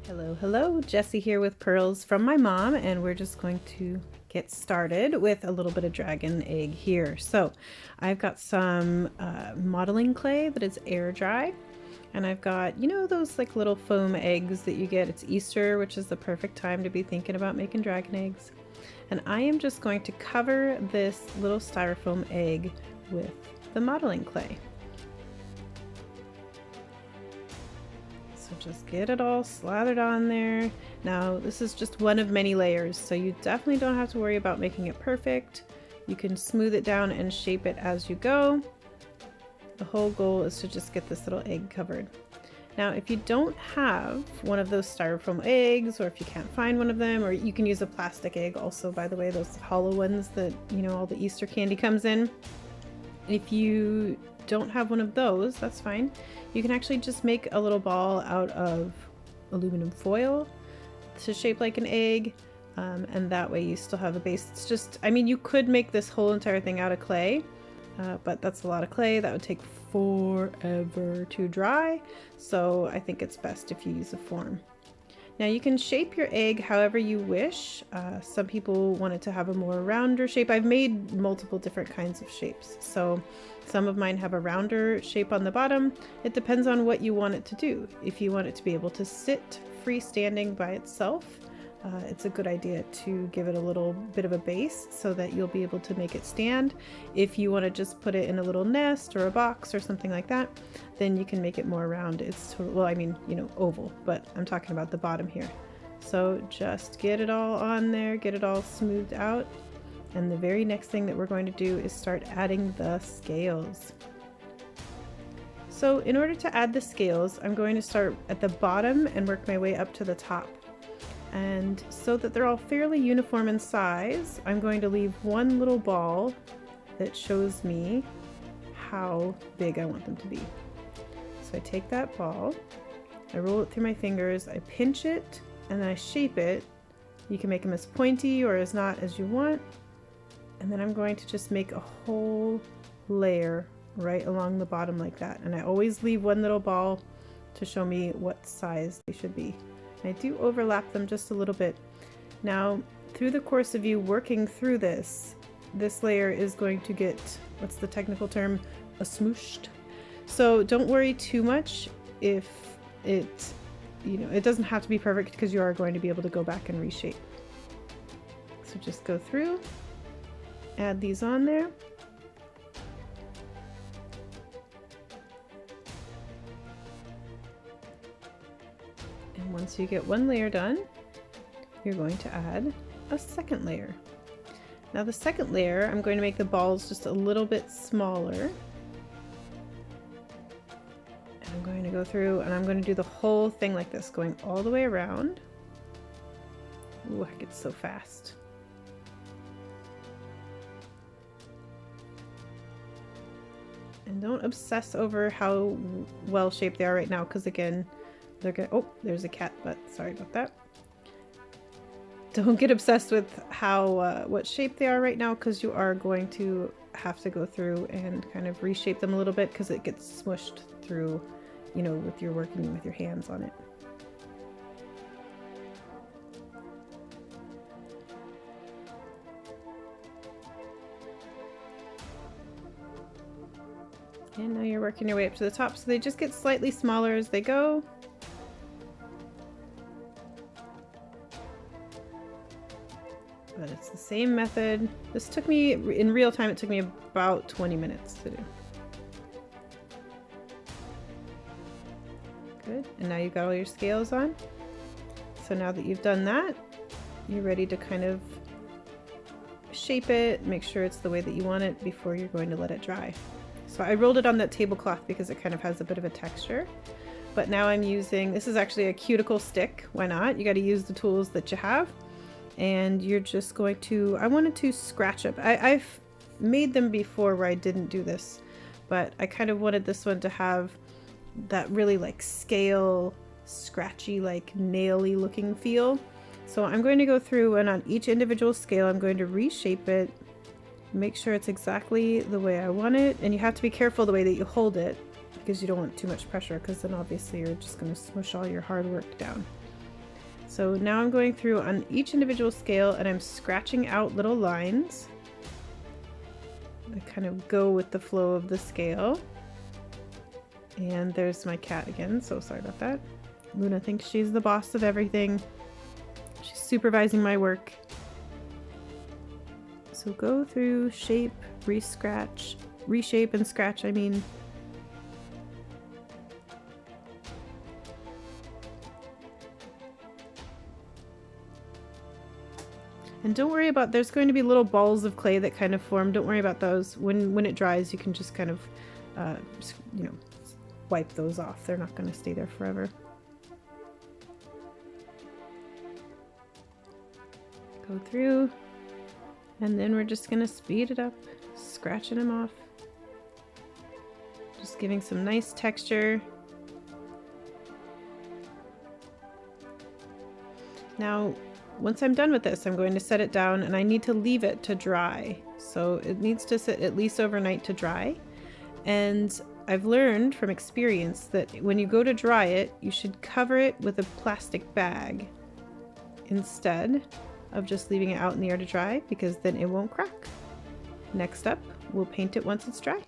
Hello, hello, Jessie here with pearls from my mom, and we're just going to get started with a little bit of dragon egg here. So I've got some modeling clay that is air dry, and I've got, you know, those like little foam eggs that you get. It's Easter, which is the perfect time to be thinking about making dragon eggs. And I am just going to cover this little styrofoam egg with the modeling clay. So just get it all slathered on there. Now this is just one of many layers, so you definitely don't have to worry about making it perfect. You can smooth it down and shape it as you go. The whole goal is to just get this little egg covered. Now if you don't have one of those styrofoam eggs, or if you can't find one of them, or you can use a plastic egg also, by the way, those hollow ones that, you know, all the Easter candy comes in. If you don't have one of those, that's fine. You can actually just make a little ball out of aluminum foil to shape like an egg, and that way you still have a base. It's just, I mean, you could make this whole entire thing out of clay, but that's a lot of clay. That would take forever to dry, so I think it's best if you use a form. Now you can shape your egg however you wish. Some people want it to have a more rounder shape. I've made multiple different kinds of shapes. So some of mine have a rounder shape on the bottom. It depends on what you want it to do. If you want it to be able to sit freestanding by itself, it's a good idea to give it a little bit of a base so that you'll be able to make it stand. If you want to just put it in a little nest or a box or something like that, then you can make it more round. It's well, I mean, you know, oval, but I'm talking about the bottom here. So just get it all on there, get it all smoothed out. And the very next thing that we're going to do is start adding the scales. So in order to add the scales, I'm going to start at the bottom and work my way up to the top. And so that they're all fairly uniform in size, I'm going to leave one little ball that shows me how big I want them to be. So I take that ball, I roll it through my fingers, I pinch it, and then I shape it. You can make them as pointy or as not as you want. And then I'm going to just make a whole layer right along the bottom like that. And I always leave one little ball to show me what size they should be. I do overlap them just a little bit. Now, through the course of you working through this layer is going to get, what's the technical term? A smooshed. So don't worry too much if it, you know, it doesn't have to be perfect because you are going to be able to go back and reshape. So just go through, add these on there. And once you get one layer done, you're going to add a second layer. Now the second layer, I'm going to make the balls just a little bit smaller. And I'm going to go through and I'm going to do the whole thing like this, going all the way around. Ooh, I get so fast. And don't obsess over how well shaped they are right now, because again, they're gonna, oh, there's a cat butt, sorry about that. Don't get obsessed with how what shape they are right now, because you are going to have to go through and kind of reshape them a little bit because it gets smushed through, you know, with your working with your hands on it. And now you're working your way up to the top, so they just get slightly smaller as they go. But it's the same method. This took me, in real time, it took me about 20 minutes to do. Good, and now you've got all your scales on. So now that you've done that, you're ready to kind of shape it, make sure it's the way that you want it before you're going to let it dry. So I rolled it on that tablecloth because it kind of has a bit of a texture. But now I'm using, this is actually a cuticle stick. Why not? You got to use the tools that you have. And you're just going to, I wanted to scratch up. I've made them before where I didn't do this, but I kind of wanted this one to have that really like scale, scratchy, like naily looking feel. So I'm going to go through and on each individual scale, I'm going to reshape it, make sure it's exactly the way I want it. And you have to be careful the way that you hold it because you don't want too much pressure, because then obviously you're just going to smush all your hard work down. So now I'm going through on each individual scale and I'm scratching out little lines. I kind of go with the flow of the scale. And there's my cat again, so sorry about that. Luna thinks she's the boss of everything. She's supervising my work. So go through, shape, reshape and scratch, I mean. And don't worry about, there's going to be little balls of clay that kind of form. Don't worry about those. When it dries, you can just kind of, you know, wipe those off. They're not going to stay there forever. Go through, and then we're just going to speed it up, scratching them off. Just giving some nice texture. Now, once I'm done with this, I'm going to set it down and I need to leave it to dry. So it needs to sit at least overnight to dry. And I've learned from experience that when you go to dry it, you should cover it with a plastic bag instead of just leaving it out in the air to dry, because then it won't crack. Next up, we'll paint it once it's dry.